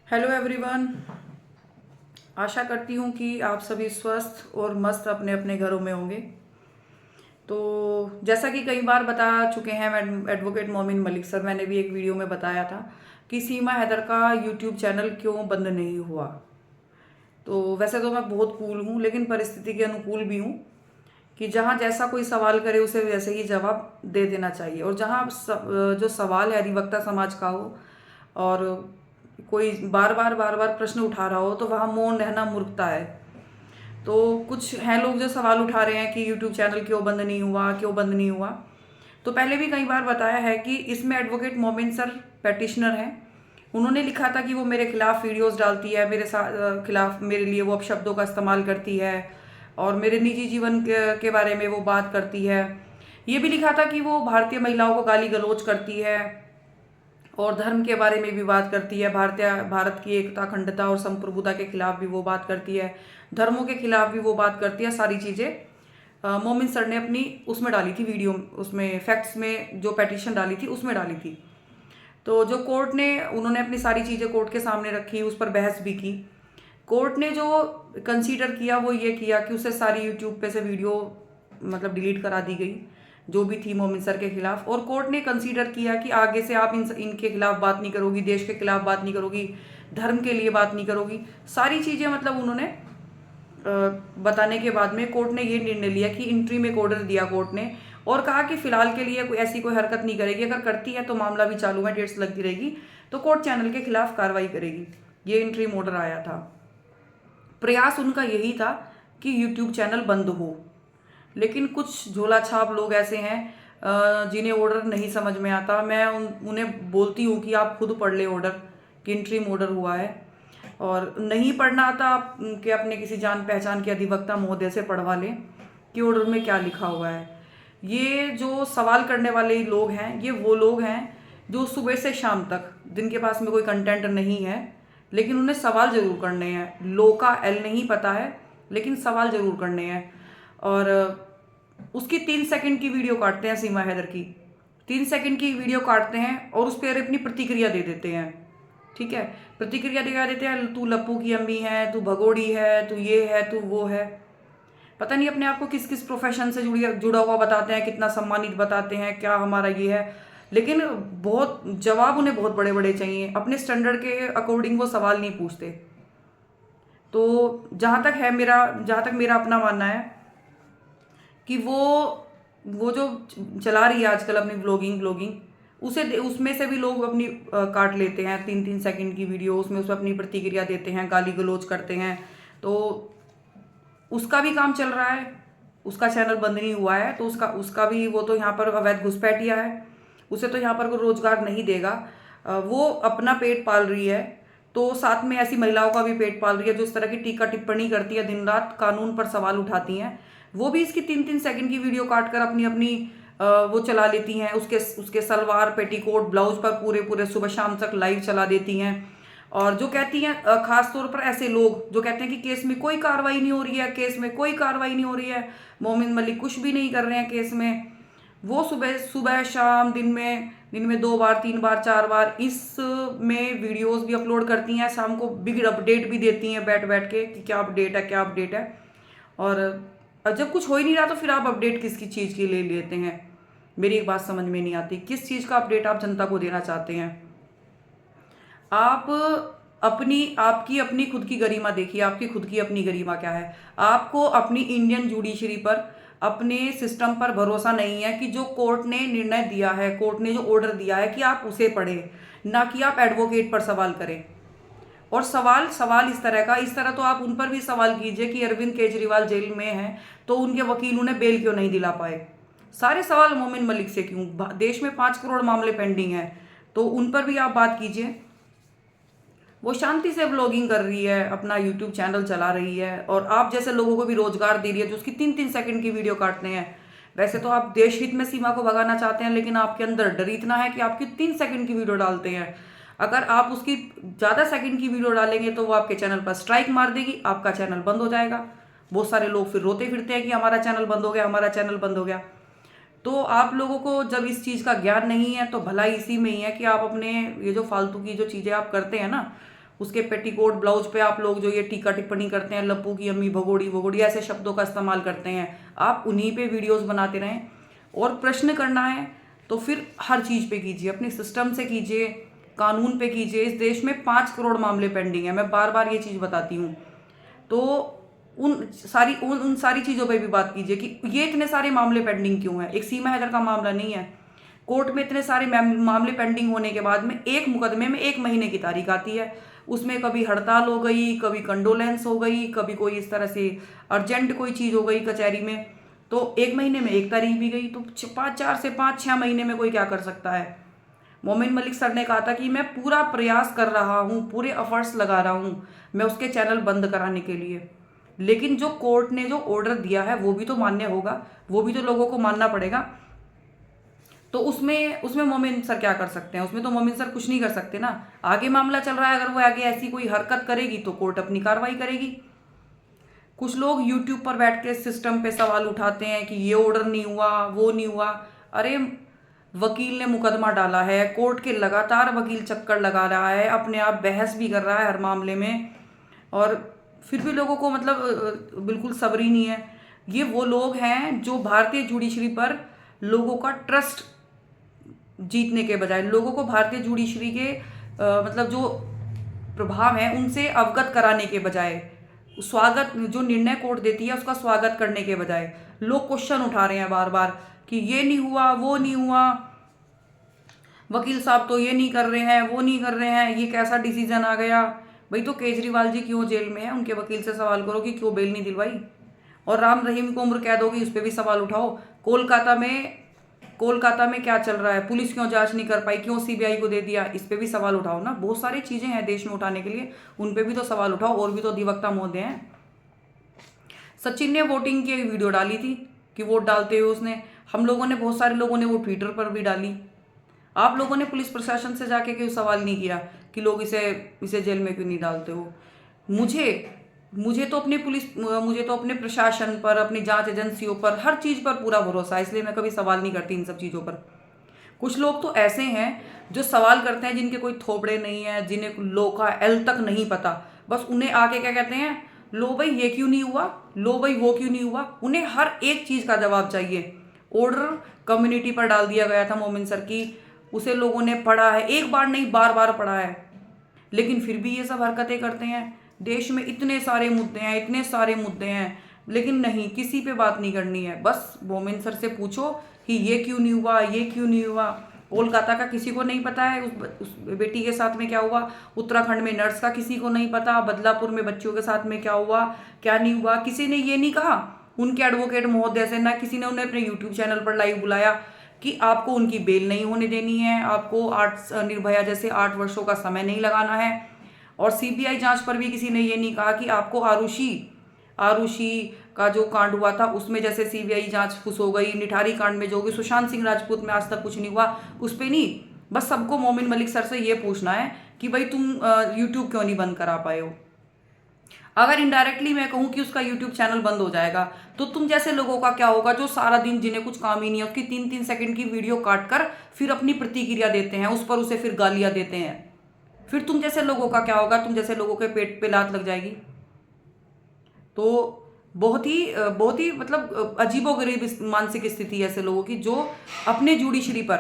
Hello everyone. आशा करती हूँ कि आप सभी स्वस्थ और मस्त अपने अपने घरों में होंगे। तो जैसा कि कई बार बता चुके हैं एडवोकेट मोमिन मलिक सर, मैंने भी एक वीडियो में बताया था कि सीमा हैदर का यूट्यूब चैनल क्यों बंद नहीं हुआ। तो वैसे तो मैं बहुत कूल हूँ, लेकिन परिस्थिति के अनुकूल भी हूँ कि जहाँ जैसा कोई सवाल करे उसे वैसे ही जवाब दे देना चाहिए। और जहाँ जो सवाल है अधिवक्ता समाज का हो और कोई बार बार प्रश्न उठा रहा हो, तो वहाँ मौन रहना मूर्खता है। तो कुछ हैं लोग जो सवाल उठा रहे हैं कि यूट्यूब चैनल क्यों बंद नहीं हुआ, क्यों बंद नहीं हुआ। तो पहले भी कई बार बताया है कि इसमें एडवोकेट मोमिन सर पेटिशनर हैं। उन्होंने लिखा था कि वो मेरे खिलाफ वीडियोस डालती है, मेरे साथ खिलाफ मेरे लिए वो अपशब्दों का इस्तेमाल करती है और मेरे निजी जीवन के बारे में वो बात करती है। ये भी लिखा था कि वो भारतीय महिलाओं को गाली गलौज करती है और धर्म के बारे में भी बात करती है। भारत की एकता, अखंडता और संप्रभुता के खिलाफ भी वो बात करती है, धर्मों के खिलाफ भी वो बात करती है। सारी चीज़ें मोमिन सर ने अपनी उसमें डाली थी, वीडियो उसमें फैक्ट्स में जो पेटिशन डाली थी उसमें डाली थी। तो जो कोर्ट ने, उन्होंने अपनी सारी चीज़ें कोर्ट के सामने रखी, उस पर बहस भी की। कोर्ट ने जो कंसीडर किया वो ये किया कि उसे सारी यूट्यूब पे से वीडियो मतलब डिलीट करा दी गई जो भी थी मोमिन सर के खिलाफ। और कोर्ट ने कंसीडर किया कि आगे से आप इनके खिलाफ बात नहीं करोगी, देश के खिलाफ बात नहीं करोगी, धर्म के लिए बात नहीं करोगी। सारी चीज़ें मतलब उन्होंने बताने के बाद में कोर्ट ने ये निर्णय लिया कि इंट्रीम एक ऑर्डर दिया कोर्ट ने और कहा कि फिलहाल के लिए कोई ऐसी कोई हरकत नहीं करेगी। अगर करती है तो मामला भी चालू है, डेट्स लगती रहेगी, तो कोर्ट चैनल के खिलाफ कार्रवाई करेगी। ये इंट्रीम ऑर्डर आया था। प्रयास उनका यही था कि यूट्यूब चैनल बंद हो, लेकिन कुछ झोला छाप लोग ऐसे हैं जिन्हें ऑर्डर नहीं समझ में आता। मैं उन्हें बोलती हूँ कि आप खुद पढ़ ले ऑर्डर, कि इंट्रीम ऑर्डर हुआ है। और नहीं पढ़ना आता आप कि अपने किसी जान पहचान के अधिवक्ता महोदय से पढ़वा लें कि ऑर्डर में क्या लिखा हुआ है। ये जो सवाल करने वाले लोग हैं, ये वो लोग हैं जो सुबह से शाम तक, जिनके पास में कोई कंटेंट नहीं है, लेकिन उन्हें सवाल जरूर करने हैं। लो का एल नहीं पता है, लेकिन सवाल जरूर करने हैं। और उसकी 3 सेकंड की वीडियो काटते हैं, सीमा हैदर की 3 सेकंड की वीडियो काटते हैं और उस पर अपनी प्रतिक्रिया दे देते हैं। ठीक है, प्रतिक्रिया दिखा देते हैं, तू लप्पू की अम्मी है, तू भगोड़ी है, तू ये है, तू वो है। पता नहीं अपने आप को किस किस प्रोफेशन से जुड़ा हुआ बताते हैं, कितना सम्मानित बताते हैं, क्या हमारा ये है। लेकिन बहुत जवाब उन्हें बहुत बड़े बड़े चाहिए, अपने स्टैंडर्ड के अकॉर्डिंग वो सवाल नहीं पूछते। तो जहाँ तक मेरा अपना मानना है कि वो जो चला रही है आजकल अपनी ब्लॉगिंग उसमें से भी लोग अपनी काट लेते हैं 3 3 सेकंड की वीडियो, उसमें अपनी प्रतिक्रिया देते हैं, गाली गलौज करते हैं। तो उसका भी काम चल रहा है, उसका चैनल बंद नहीं हुआ है, तो उसका भी, वो तो यहाँ पर अवैध घुसपैठिया है, उसे तो यहाँ पर कोई रोजगार नहीं देगा। वो अपना पेट पाल रही है, तो साथ में ऐसी महिलाओं का भी पेट पाल रही है जो इस तरह की टीका टिप्पणी करती है, दिन रात कानून पर सवाल उठाती हैं। वो भी इसकी 3 3 सेकंड की वीडियो काट कर अपनी अपनी वो चला लेती हैं। उसके सलवार, पेटीकोट, ब्लाउज पर पूरे पूरे सुबह शाम तक लाइव चला देती हैं। और जो कहती हैं, खास तौर पर ऐसे लोग जो कहते हैं कि केस में कोई कार्रवाई नहीं हो रही है, केस में कोई कार्रवाई नहीं हो रही है, मोमिन मलिक कुछ भी नहीं कर रहे हैं केस में, वो सुबह सुबह शाम दिन में 2 बार 3 बार 4 बार इस में वीडियोस भी अपलोड करती हैं। शाम को बिग अपडेट भी देती हैं बैठ बैठ के कि क्या अपडेट है, क्या अपडेट है। और जब कुछ हो ही नहीं रहा तो फिर आप अपडेट किसकी चीज़ की ले लेते हैं। मेरी एक बात समझ में नहीं आती, किस चीज़ का अपडेट आप जनता को देना चाहते हैं। आप आपकी अपनी खुद की गरिमा देखिए, आपकी खुद की अपनी गरिमा क्या है। आपको अपनी इंडियन जुडिशरी पर, अपने सिस्टम पर भरोसा नहीं है कि जो कोर्ट ने निर्णय दिया है, कोर्ट ने जो ऑर्डर दिया है कि आप उसे पढ़ें, ना कि आप एडवोकेट पर सवाल करें। और सवाल इस तरह तो आप उन पर भी सवाल कीजिए कि अरविंद केजरीवाल जेल में हैं तो उनके वकील उन्हें बेल क्यों नहीं दिला पाए। सारे सवाल मोमिन मलिक से क्यों? देश में 5 करोड़ मामले पेंडिंग हैं, तो उन पर भी आप बात कीजिए। वो शांति से व्लॉगिंग कर रही है, अपना यूट्यूब चैनल चला रही है और आप जैसे लोगों को भी रोजगार दे रही है जो उसकी 3 3 सेकंड की वीडियो काटते हैं। वैसे तो आप देश हित में सीमा को भगाना चाहते हैं, लेकिन आपके अंदर डर इतना है कि आपकी 3 सेकंड की वीडियो डालते हैं। अगर आप उसकी ज़्यादा सेकंड की वीडियो डालेंगे तो वो आपके चैनल पर स्ट्राइक मार देगी, आपका चैनल बंद हो जाएगा। बहुत सारे लोग फिर रोते फिरते हैं कि हमारा चैनल बंद हो गया, हमारा चैनल बंद हो गया। तो आप लोगों को जब इस चीज़ का ज्ञान नहीं है तो भलाई इसी में ही है कि आप अपने ये जो फालतू की जो चीज़ें आप करते हैं ना, उसके पेटीकोट ब्लाउज पे आप लोग जो ये टीका टिप्पणी करते हैं, लप्पू की अम्मी, भगोड़ी भगोड़ी ऐसे शब्दों का इस्तेमाल करते हैं, आप उन्हीं पे वीडियोस बनाते रहें। और प्रश्न करना है तो फिर हर चीज़ पे कीजिए, अपने सिस्टम से कीजिए, कानून पे कीजिए। इस देश में 5 करोड़ मामले पेंडिंग है, मैं बार बार ये चीज़ बताती हूँ। तो उन सारी चीज़ों पे भी बात कीजिए कि ये इतने सारे मामले पेंडिंग क्यों हैं। एक सीमा हैदर का मामला नहीं है, कोर्ट में इतने सारे मामले पेंडिंग होने के बाद में एक मुकदमे में 1 महीने की तारीख आती है, उसमें कभी हड़ताल हो गई, कभी कंडोलेंस हो गई, कभी कोई इस तरह से अर्जेंट कोई चीज़ हो गई कचहरी में, तो 1 महीने में 1 तारीख भी गई। तो 4 से 5-6 महीने में कोई क्या कर सकता है। मोमिन मलिक सर ने कहा था कि मैं पूरा प्रयास कर रहा हूँ, पूरे एफर्ट्स लगा रहा हूँ मैं उसके चैनल बंद कराने के लिए, लेकिन जो कोर्ट ने जो ऑर्डर दिया है वो भी तो मान्य होगा, वो भी तो लोगों को मानना पड़ेगा। तो उसमें मोमिन सर क्या कर सकते हैं, उसमें तो मोमिन सर कुछ नहीं कर सकते ना। आगे मामला चल रहा है, अगर वो आगे ऐसी कोई हरकत करेगी तो कोर्ट अपनी कार्रवाई करेगी। कुछ लोग यूट्यूब पर बैठ के सिस्टम पे सवाल उठाते हैं कि ये ऑर्डर नहीं हुआ, वो नहीं हुआ। अरे वकील ने मुकदमा डाला है, कोर्ट के लगातार वकील चक्कर लगा रहा है, अपने आप बहस भी कर रहा है हर मामले में, और फिर भी लोगों को मतलब बिल्कुल सब्र ही नहीं है। ये वो लोग हैं जो भारतीय जुडिशरी पर लोगों का ट्रस्ट जीतने के बजाय, लोगों को भारतीय जुडिशरी के मतलब जो प्रभाव है उनसे अवगत कराने के बजाय, स्वागत जो निर्णय कोर्ट देती है उसका स्वागत करने के बजाय लोग क्वेश्चन उठा रहे हैं बार बार कि ये नहीं हुआ, वो नहीं हुआ, वकील साहब तो ये नहीं कर रहे हैं, वो नहीं कर रहे हैं, ये कैसा डिसीजन आ गया। भाई तो केजरीवाल जी क्यों जेल में है, उनके वकील से सवाल करो कि क्यों बेल नहीं दिलवाई, और राम रहीम को उम्र कैद होगी उस पर भी सवाल उठाओ। कोलकाता में क्या चल रहा है, पुलिस क्यों जांच नहीं कर पाई, क्यों सीबीआई को दे दिया, इस पे भी सवाल उठाओ ना। बहुत सारी चीजें हैं देश में उठाने के लिए, उन पे भी तो सवाल उठाओ। और भी तो अधिवक्ता महोदय हैं। सचिन ने वोटिंग की एक वीडियो डाली थी कि वोट डालते हुए उसने, हम लोगों ने, बहुत सारे लोगों ने वो ट्विटर पर भी डाली। आप लोगों ने पुलिस प्रशासन से जाके क्यों सवाल नहीं किया कि लोग इसे जेल में क्यों नहीं डालते हो। मुझे तो अपने प्रशासन पर, अपनी जांच एजेंसियों पर, हर चीज़ पर पूरा भरोसा है, इसलिए मैं कभी सवाल नहीं करती इन सब चीज़ों पर। कुछ लोग तो ऐसे हैं जो सवाल करते हैं जिनके कोई थोपड़े नहीं है, जिन्हें लो का एल तक नहीं पता, बस उन्हें आके क्या कहते हैं, लो भाई ये क्यों नहीं हुआ, लो भाई वो क्यों नहीं हुआ। उन्हें हर एक चीज़ का जवाब चाहिए। ऑर्डर कम्युनिटी पर डाल दिया गया था मोमिन सर की, उसे लोगों ने पढ़ा है, एक बार नहीं बार बार पढ़ा है, लेकिन फिर भी ये सब हरकतें करते हैं। देश में इतने सारे मुद्दे हैं, लेकिन नहीं, किसी पे बात नहीं करनी है। बस मोमिन सर से पूछो कि ये क्यों नहीं हुआ, ये क्यों नहीं हुआ। कोलकाता का किसी को नहीं पता है उस बेटी के साथ में क्या हुआ, उत्तराखंड में नर्स का किसी को नहीं पता, बदलापुर में बच्चियों के साथ में क्या हुआ, क्या नहीं हुआ, किसी ने ये नहीं कहा उनके एडवोकेट महोदय से, ना किसी ने उन्हें अपने यूट्यूब चैनल पर लाइव बुलाया कि आपको उनकी बेल नहीं होने देनी है, आपको निर्भया जैसे 8 वर्षों का समय नहीं लगाना है। और सीबीआई जांच पर भी किसी ने ये नहीं कहा कि आपको आरुषि का जो कांड हुआ था उसमें जैसे सीबीआई जांच फुस हो गई, निठारी कांड में जो होगी, सुशांत सिंह राजपूत में आज तक कुछ नहीं हुआ, उस पर नहीं। बस सबको मोमिन मलिक सर से ये पूछना है कि भाई तुम यूट्यूब क्यों नहीं बंद करा पाए हो। अगर इनडायरेक्टली मैं कहूँ कि उसका यूट्यूब चैनल बंद हो जाएगा तो तुम जैसे लोगों का क्या होगा जो सारा दिन, जिन्हें कुछ काम ही नहीं है, उसकी 3-3 सेकंड की वीडियो काट कर फिर अपनी प्रतिक्रिया देते हैं उस पर, उसे फिर गालियां देते हैं। फिर तुम जैसे लोगों का क्या होगा, तुम जैसे लोगों के पेट पे लात लग जाएगी। तो बहुत ही मतलब अजीबोगरीब मानसिक स्थिति है ऐसे लोगों की जो अपने जुडिशरी पर,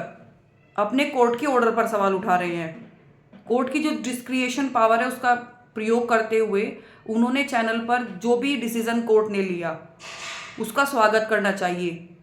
अपने कोर्ट के ऑर्डर पर सवाल उठा रहे हैं। कोर्ट की जो डिस्क्रिएशन पावर है उसका प्रयोग करते हुए उन्होंने चैनल पर जो भी डिसीजन कोर्ट ने लिया उसका स्वागत करना चाहिए।